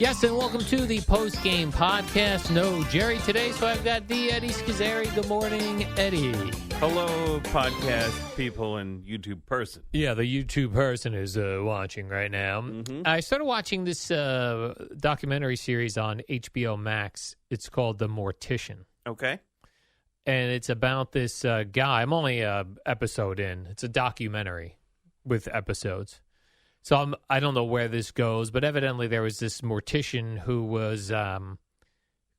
Yes, and welcome to the Postgame podcast. No Jerry today, so I've got the Eddie Scozzare. Good morning, Eddie. Hello, podcast people and YouTube person. Yeah, the YouTube person is watching right now. Mm-hmm. I started watching this documentary series on HBO Max. It's called The Mortician. Okay. And it's about this guy. I'm only an episode in. It's a documentary with episodes. So I don't know where this goes, but evidently there was this mortician who was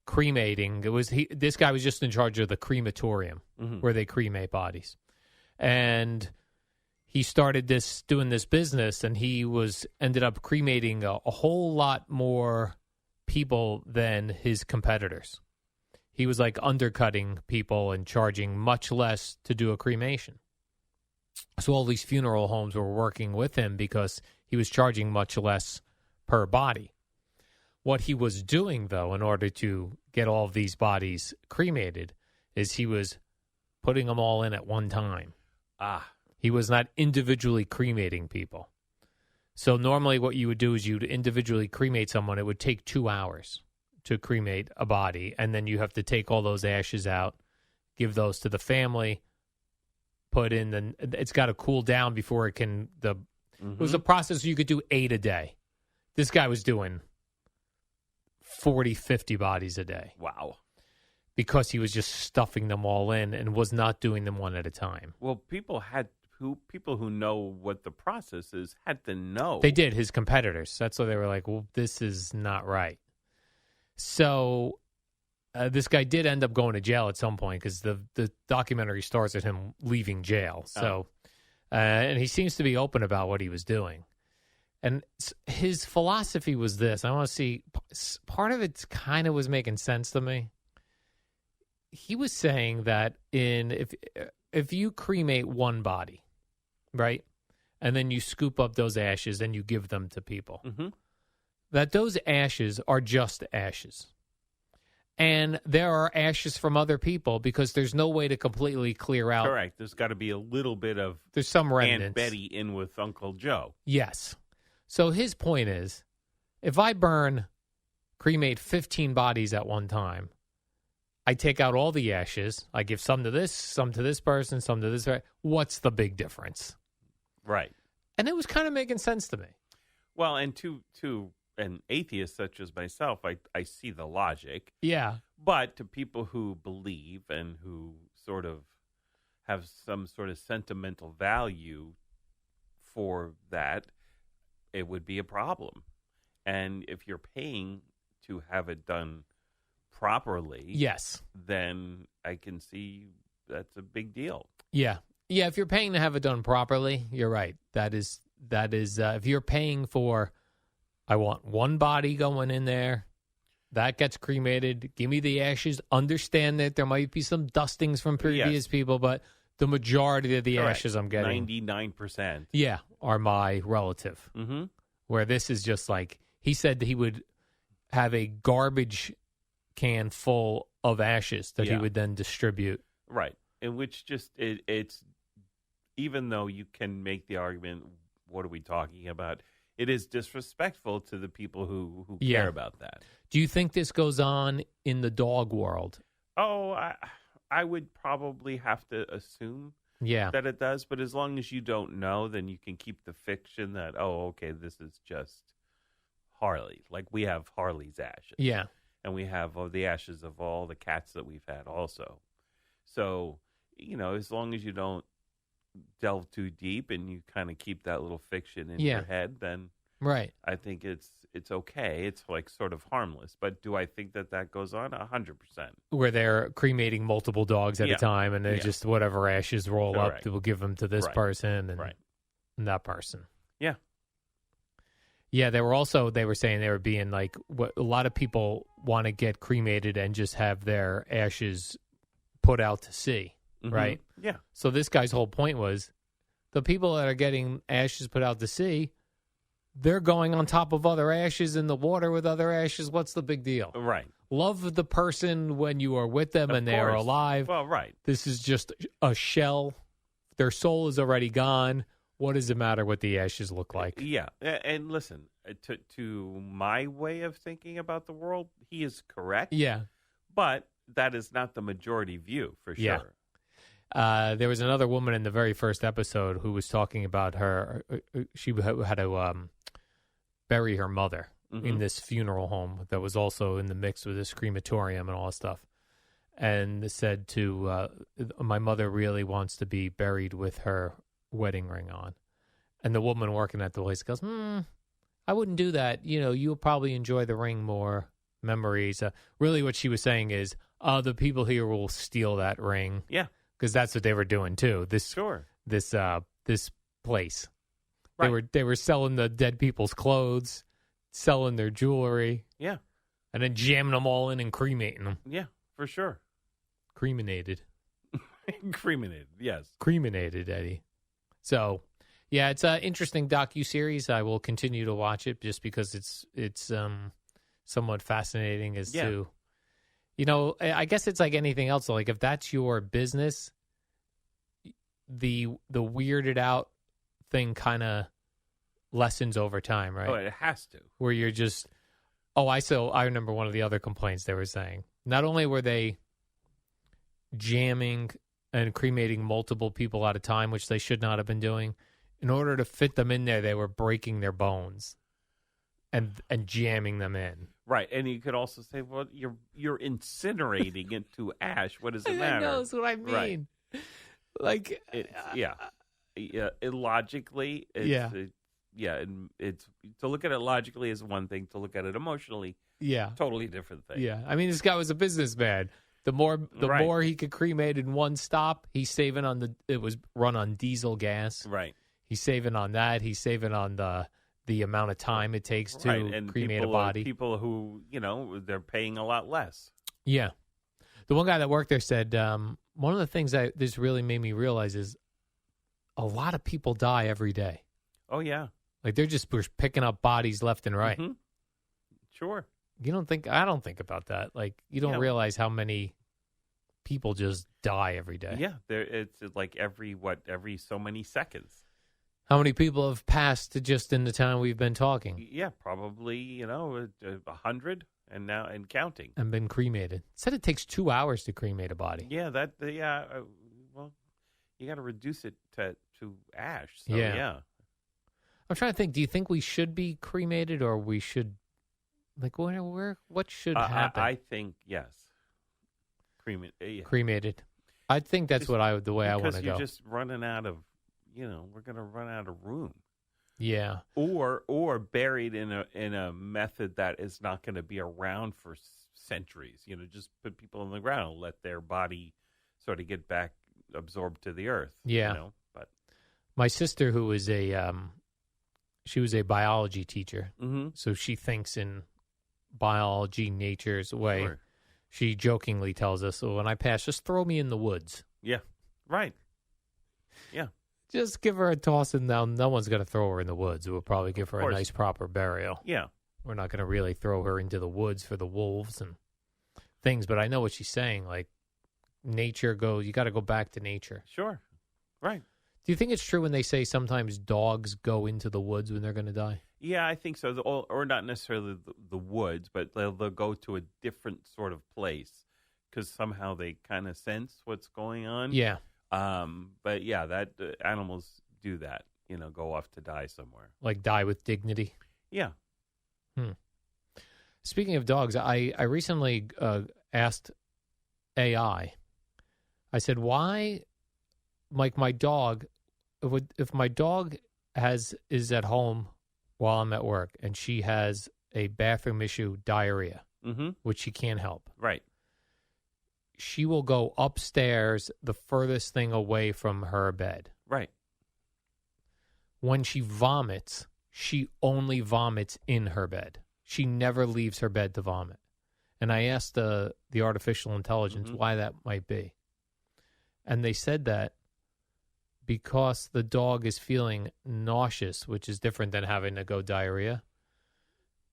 cremating. This guy was just in charge of the crematorium where they cremate bodies, and he started doing this business, and he ended up cremating a whole lot more people than his competitors. He was like undercutting people and charging much less to do a cremation. So all these funeral homes were working with him because he was charging much less per body. What he was doing, though, in order to get all of these bodies cremated, is he was putting them all in at one time. He was not individually cremating people. So normally what you would do is you'd individually cremate someone. It would take 2 hours to cremate a body, and then you have to take all those ashes out, give those to the family, put in it's got to cool down before it can It was a process you could do 8 a day. This guy was doing 40, 50 bodies a day. Wow. Because he was just stuffing them all in and was not doing them one at a time. Well, people who know what the process is had to know. They did, his competitors. That's why they were like, well, this is not right. So this guy did end up going to jail at some point because the documentary starts at him leaving jail. So, and he seems to be open about what he was doing. And his philosophy was this. I want to see, part of it kind of was making sense to me. He was saying that if you cremate one body, right, and then you scoop up those ashes and you give them to people, that those ashes are just ashes. And there are ashes from other people because there's no way to completely clear out. Correct. There's got to be a little bit of there's some remnants. Aunt Betty in with Uncle Joe. Yes. So his point is, if I cremate 15 bodies at one time, I take out all the ashes. I give some to this person, some to this. What's the big difference? Right. And it was kind of making sense to me. Well, and to an atheist such as myself, I see the logic. Yeah. But to people who believe and who sort of have some sort of sentimental value for that, it would be a problem. And if you're paying to have it done properly, yes, then I can see that's a big deal. Yeah. Yeah, if you're paying to have it done properly, you're right. That is if you're paying for, I want one body going in there, that gets cremated, give me the ashes, understand that there might be some dustings from previous people, but the majority of the ashes I'm getting, 99%, are my relative. Where this is just like, he said that he would have a garbage can full of ashes that he would then distribute. Right. In which it's, even though you can make the argument, what are we talking about? It is disrespectful to the people who care about that. Do you think this goes on in the dog world? Oh, I would probably have to assume that it does. But as long as you don't know, then you can keep the fiction that, oh, okay, this is just Harley. Like we have Harley's ashes. Yeah. And we have the ashes of all the cats that we've had also. So, as long as you don't delve too deep and you kind of keep that little fiction in your head, then I think it's okay. It's like sort of harmless. But do I think that goes on? 100%. Where they're cremating multiple dogs at a time, and they just whatever ashes roll up, they will give them to this person and that person. Yeah. Yeah, they were saying they were being like, what a lot of people want to get cremated and just have their ashes put out to sea. Right? Yeah. So this guy's whole point was the people that are getting ashes put out to sea, they're going on top of other ashes in the water with other ashes. What's the big deal? Right. Love the person when you are with them and they are alive. Well, right. This is just a shell. Their soul is already gone. What does it matter what the ashes look like? Yeah. And listen, to my way of thinking about the world, he is correct. Yeah. But that is not the majority view, for sure. Yeah. There was another woman in the very first episode who was talking about her. She had to bury her mother in this funeral home that was also in the mix with this crematorium and all that stuff. And said to, my mother really wants to be buried with her wedding ring on. And the woman working at the place goes, I wouldn't do that. You'll probably enjoy the ring more, memories. Really what she was saying is, the people here will steal that ring. Yeah. Because that's what they were doing too. This place. Right. They were selling the dead people's clothes, selling their jewelry. Yeah. And then jamming them all in and cremating them. Yeah, for sure. Cremated. Cremated, yes. Cremated, Eddie. So, yeah, it's an interesting docuseries. I will continue to watch it just because it's somewhat fascinating as to, I guess it's like anything else. Like if that's your business, the weirded out thing kind of lessens over time, right? Oh, it has to. Where you're just, I remember one of the other complaints they were saying. Not only were they jamming and cremating multiple people at a time, which they should not have been doing. In order to fit them in there, they were breaking their bones and jamming them in. Right, and you could also say, well, you're incinerating into ash. What does it matter? I know, that's what I mean. Right. Like, illogically, it's to look at it logically is one thing. To look at it emotionally, totally different thing. Yeah, I mean, this guy was a businessman. The more he could cremate in one stop, he's saving on it was run on diesel gas. Right. He's saving on that. He's saving on the amount of time it takes to cremate a body. People who, they're paying a lot less. Yeah. The one guy that worked there said, one of the things that this really made me realize is a lot of people die every day. Oh, yeah. Like they're just picking up bodies left and right. Mm-hmm. Sure. I don't think about that. Like you don't realize how many people just die every day. Yeah. It's like every so many seconds. How many people have passed just in the time we've been talking? Yeah, probably, 100 and counting. And been cremated. It said it takes 2 hours to cremate a body. Yeah, well, you got to reduce it to ash. So, yeah. I'm trying to think, do you think we should be cremated or we should, like, what should happen? I think, yes. Cremated. I think that's the way I want to go. Because you're just running out of, we're going to run out of room. Yeah. Or buried in a method that is not going to be around for centuries. Just put people on the ground and let their body sort of get back absorbed to the earth. Yeah. But my sister, who was she was a biology teacher, so she thinks in biology, nature's way. Sure. She jokingly tells us, when I pass, just throw me in the woods. Yeah. Right. Yeah. Just give her a toss and down. No one's going to throw her in the woods. We'll probably give her a nice, proper burial. Yeah. We're not going to really throw her into the woods for the wolves and things. But I know what she's saying. Like, nature you got to go back to nature. Sure. Right. Do you think it's true when they say sometimes dogs go into the woods when they're going to die? Yeah, I think so. Or not necessarily the woods, but they'll go to a different sort of place because somehow they kind of sense what's going on. Yeah. But yeah, that animals do that. Go off to die somewhere. Like die with dignity. Yeah. Speaking of dogs, I recently asked AI. I said, why, like my dog, if my dog is at home while I'm at work and she has a bathroom issue, diarrhea, which she can't help. Right. She will go upstairs the furthest thing away from her bed. Right. When she vomits, she only vomits in her bed. She never leaves her bed to vomit. And I asked the artificial intelligence why that might be. And they said that because the dog is feeling nauseous, which is different than having to go diarrhea,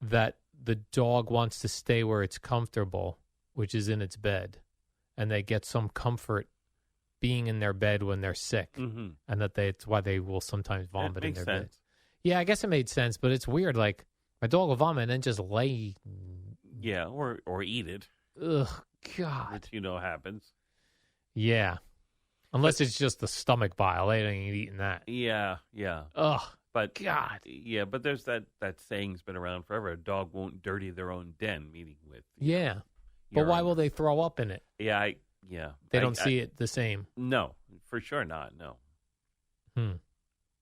that the dog wants to stay where it's comfortable, which is in its bed. And they get some comfort being in their bed when they're sick, and that it's why they will sometimes vomit in their bed. Yeah, I guess it made sense, but it's weird. Like My dog will vomit and then just lay. Yeah, or eat it. Ugh, God. Which happens. Yeah. Unless it's just the stomach bile. They ain't eating that. Yeah. Ugh. But God. Yeah, but there's that saying's been around forever. A dog won't dirty their own den, meaning with Yeah. But why will they throw up in it? Yeah, They don't see it the same. No, for sure not. No.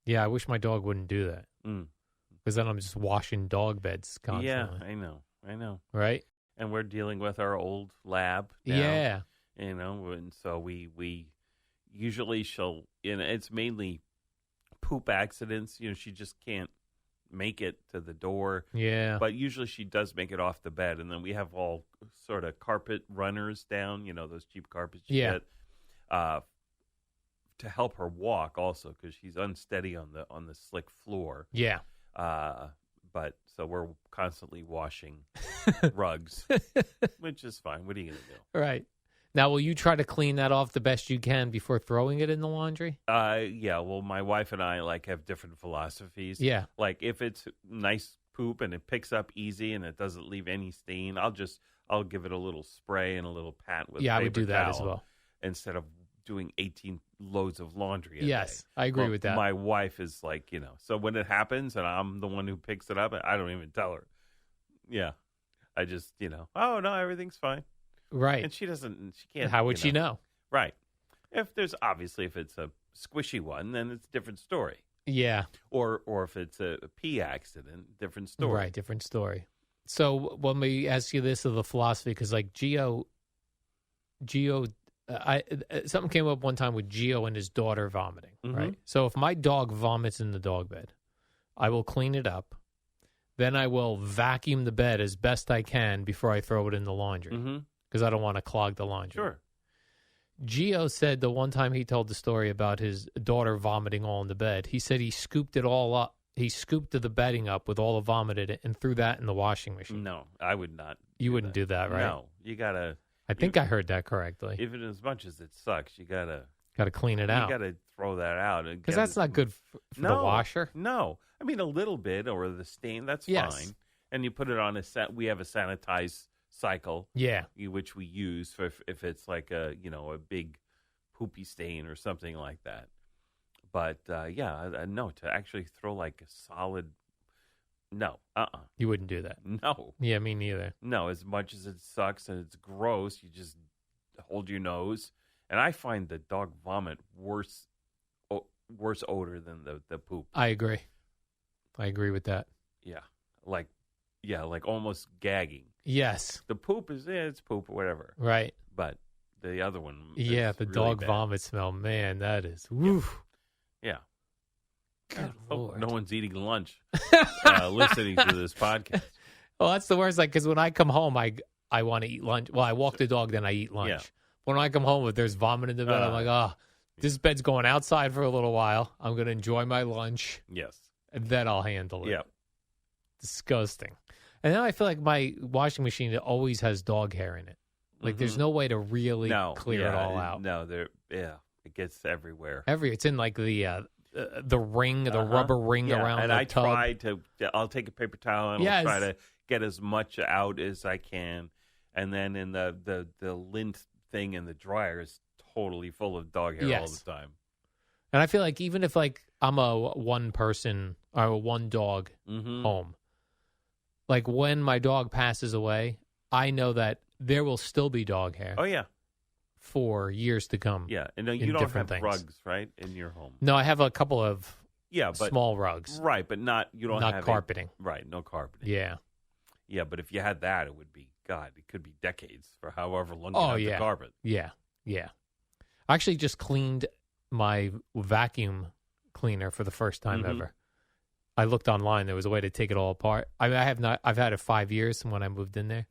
Yeah, I wish my dog wouldn't do that. Because then I'm just washing dog beds constantly. Yeah, I know. Right? And we're dealing with our old lab now. Yeah. And so we usually it's mainly poop accidents. She just can't make it to the door. Yeah. But usually she does make it off the bed, and then we have all sort of carpet runners down, those cheap carpets you get, to help her walk also, because she's unsteady on the slick floor. Yeah. But so we're constantly washing rugs, which is fine. What are you going to do? Right. Now, will you try to clean that off the best you can before throwing it in the laundry? Yeah. Well, my wife and I have different philosophies. Yeah. Like if it's nice poop and it picks up easy and it doesn't leave any stain, I'll give it a little spray and a little pat with I paper would do that as towel well instead of doing 18 loads of laundry. Yes, I agree with that. My wife is like, so when it happens and I'm the one who picks it up, I don't even tell her. Yeah. I just, oh no, everything's fine. Right. And she can't. How would she know? Right. If it's a squishy one, then it's a different story. Yeah. Or if it's a pee accident, different story. Right, different story. So when we ask you this of the philosophy, because like Gio, something came up one time with Gio and his daughter vomiting, right? So if my dog vomits in the dog bed, I will clean it up. Then I will vacuum the bed as best I can before I throw it in the laundry, because I don't want to clog the laundry. Sure. Gio said the one time he told the story about his daughter vomiting all in the bed, he said he scooped it all up. He scooped the bedding up with all the vomit in it and threw that in the washing machine. No, I would not. You wouldn't do that, right? No, you gotta. I think I heard that correctly. Even as much as it sucks, you gotta clean it out. You gotta throw that out because that's not good for the washer. No, I mean a little bit or the stain. That's fine. And you put it on we have a sanitized cycle. Yeah, which we use for if it's like a big poopy stain or something like that. But no, to actually throw like a solid. No, You wouldn't do that. No. Yeah, me neither. No, as much as it sucks and it's gross, you just hold your nose. And I find the dog vomit worse odor than the poop. I agree with that. Yeah, like almost gagging. Yes. The poop it's poop or whatever. Right. But the other one, the really dog bad. vomit smell, man, that is woof. Yeah. Good Lord. No one's eating lunch listening to this podcast. Well, that's the worst. Like, because when I come home, I want to eat lunch. Well, I walk the dog, then I eat lunch. Yeah. When I come home, if there's vomit in the bed, I'm like, this bed's going outside for a little while. I'm going to enjoy my lunch. Yes. And then I'll handle it. Yeah. Disgusting. And then I feel like my washing machine always has dog hair in it. Like, there's no way to really clear it all out. No, it gets everywhere. It's in like the ring, the rubber ring around and the tub. I'll take a paper towel and I'll try to get as much out as I can. And then in the lint thing in the dryer is totally full of dog hair all the time. And I feel like even if like I'm a one person or a one dog home, like when my dog passes away, I know that there will still be dog hair. Oh, yeah. For years to come. Yeah. And you don't have rugs, right, in your home? No, I have a couple of small rugs. Right, but you don't have carpeting. Right, no carpeting. Yeah. Yeah, but if you had that, it would be, it could be decades for however long you have the carpet. Yeah, yeah. I actually just cleaned my vacuum cleaner for the first time ever. I looked online. There was a way to take it all apart. I mean, I've had it 5 years from when I moved in there.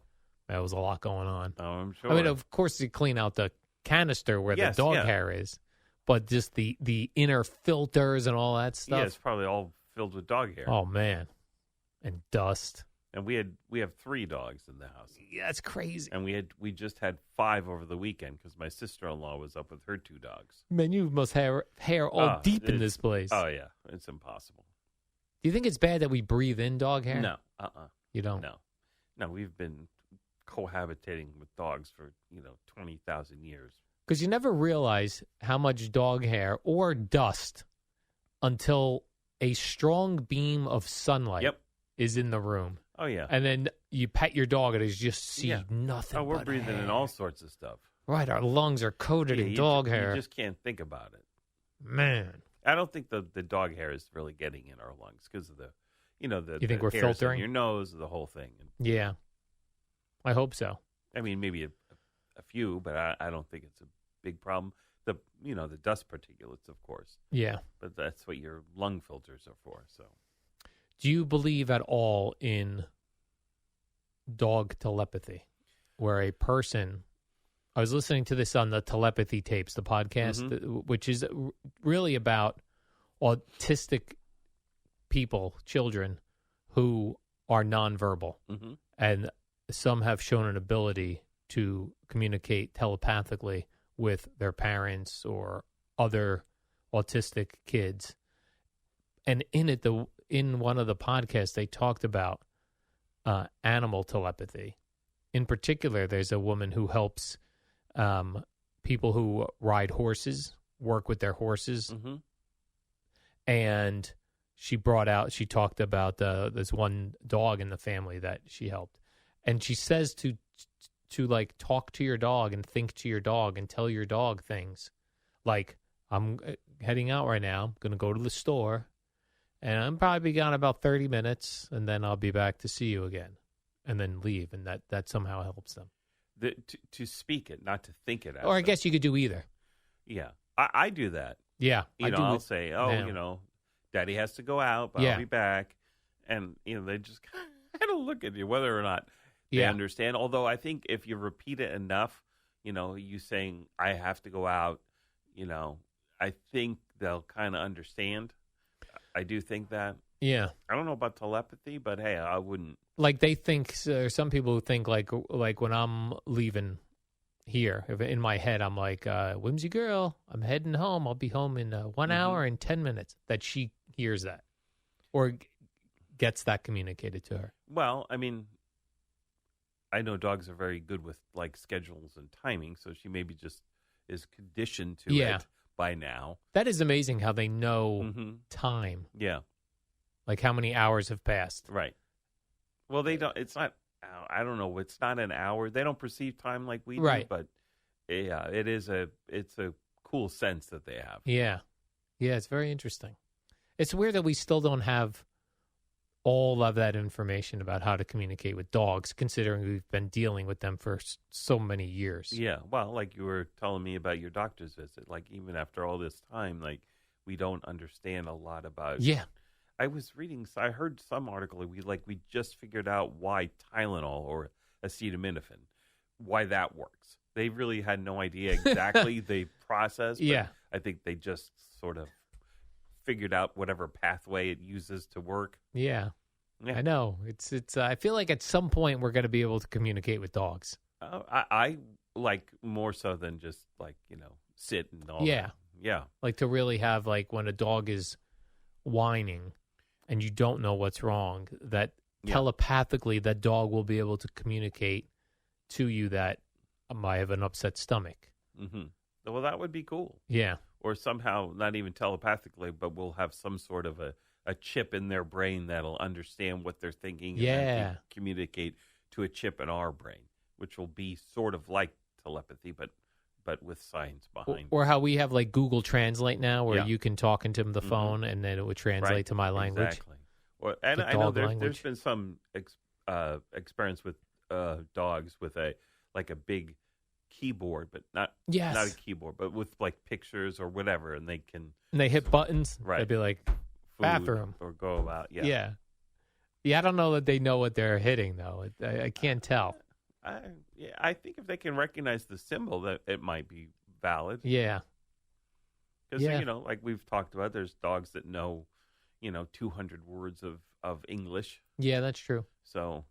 There was a lot going on. Oh, I'm sure. I mean, of course, you clean out the canister where the dog hair is, but just the inner filters and all that stuff. Yeah, it's probably all filled with dog hair. Oh, man. And dust. And we have 3 dogs in the house. Yeah, that's crazy. And we just had 5 over the weekend because my sister-in-law was up with her 2 dogs. Man, you must have hair all deep in this place. Oh, yeah. It's impossible. Do you think it's bad that we breathe in dog hair? No. You don't? No, we've been cohabitating with dogs for, 20,000 years. Because you never realize how much dog hair or dust until a strong beam of sunlight is in the room. Oh, yeah. And then you pet your dog and you just see nothing. Oh, we're but breathing hair. in all sorts of stuff. Right, our lungs are coated in dog hair. You just can't think about it. Man. I don't think the dog hair is really getting in our lungs because of the You think we're hairs filtering? in your nose, the whole thing. Yeah. I hope so. I mean, maybe a few, but I don't think it's a big problem. The dust particulates, of course. Yeah. But that's what your lung filters are for. So, do you believe at all in dog telepathy, where a person? I was listening to this on the Telepathy Tapes, the podcast, which is really about autistic people, children who are nonverbal, and some have shown an ability to communicate telepathically with their parents or other autistic kids. And in one of the podcasts, they talked about animal telepathy. In particular, there's a woman who helps people who ride horses work with their horses. And she talked about this one dog in the family that she helped. And she says to like talk to your dog and think to your dog and tell your dog things like, I'm heading out right now. I'm going to go to the store and I'm probably gone about 30 minutes and then I'll be back to see you again and then leave. And that somehow helps them. To speak it, not to think it out. Or I guess you could do either. Yeah. I do that. Yeah. I'll say, Daddy has to go out, but I'll be back. And, they just kind of look at you, whether or not they understand. Although I think if you repeat it enough, you saying, I have to go out, I think they'll kind of understand. I do think that. Yeah. I don't know about telepathy, but hey, I wouldn't. Like they think, some people who think like when I'm leaving here, if in my head, I'm like, whimsy girl, I'm heading home. I'll be home in 1 hour and 10 minutes. That she hears that or gets that communicated to her. Well, I mean, I know dogs are very good with like schedules and timing, so she maybe just is conditioned to it by now. That is amazing how they know time. Yeah. Like how many hours have passed. Right. Well, they don't, it's not, I don't know, it's not an hour. They don't perceive time like we do, but yeah, it's a cool sense that they have. Yeah. Yeah, it's very interesting. It's weird that we still don't have all of that information about how to communicate with dogs, considering we've been dealing with them for so many years. Yeah, well, like you were telling me about your doctor's visit, like even after all this time, like we don't understand a lot about. Yeah, I was reading. I heard some article. We just figured out why Tylenol or acetaminophen, why that works. They really had no idea exactly the process. But I think they just sort of figured out whatever pathway it uses to work. Yeah. I know. It's. I feel like at some point we're going to be able to communicate with dogs. I like more so than just like sit and all. Yeah. That. Yeah. Like to really have like when a dog is whining and you don't know what's wrong, that telepathically that dog will be able to communicate to you that I have an upset stomach. Mm-hmm. Well, that would be cool. Yeah. Or somehow, not even telepathically, but we'll have some sort of a chip in their brain that'll understand what they're thinking and then communicate to a chip in our brain, which will be sort of like telepathy, but with science behind it. Or how we have like Google Translate now, where you can talk into the phone and then it would translate to my language. Exactly. Well, and I know there's been some experience with dogs with a big keyboard, but not a keyboard, but with like pictures or whatever, and they hit buttons. Right. They'd be like bathroom or go about. Yeah. I don't know that they know what they're hitting though. I can't tell. I think if they can recognize the symbol, that it might be valid. Yeah. Because like we've talked about, there's dogs that know 200 words of English. Yeah, that's true. So.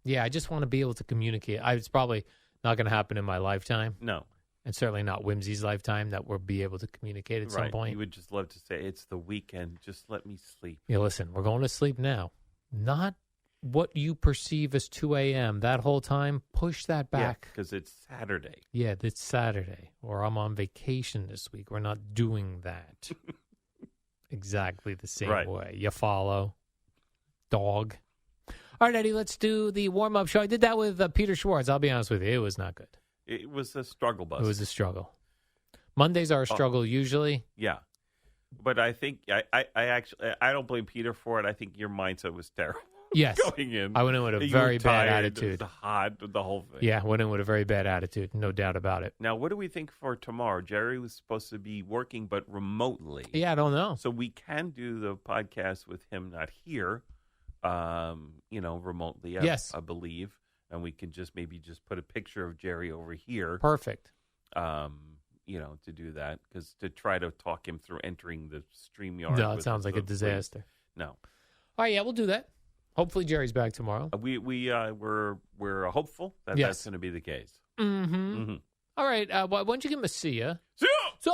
Yeah, I just want to be able to communicate. It's probably not going to happen in my lifetime. No. and certainly not Whimsy's lifetime that we'll be able to communicate at some point. You would just love to say, it's the weekend, just let me sleep. Yeah, listen, we're going to sleep now. Not what you perceive as 2 a.m. That whole time, push that back. Because it's Saturday. Yeah, it's Saturday, or I'm on vacation this week. We're not doing that exactly the same way. You follow? Dog. All right, Eddie, let's do the warm-up show. I did that with Peter Schwartz. I'll be honest with you. It was not good. It was a struggle bus. It was a struggle. Mondays are a struggle usually. Yeah. But I think I don't blame Peter for it. I think your mindset was terrible. Yes. Going in. I went in with a very bad attitude. It was hot, the whole thing. Yeah, went in with a very bad attitude. No doubt about it. Now, what do we think for tomorrow? Jerry was supposed to be working, but remotely. Yeah, I don't know. So we can do the podcast with him not here, remotely, yes. I believe. And we can just put a picture of Jerry over here. Perfect. To do that, because to try to talk him through entering the StreamYard. No, it sounds like a disaster. No. All right, yeah, we'll do that. Hopefully Jerry's back tomorrow. We're hopeful that that's going to be the case. Mm-hmm. All right, why don't you give him a see ya? See ya! So.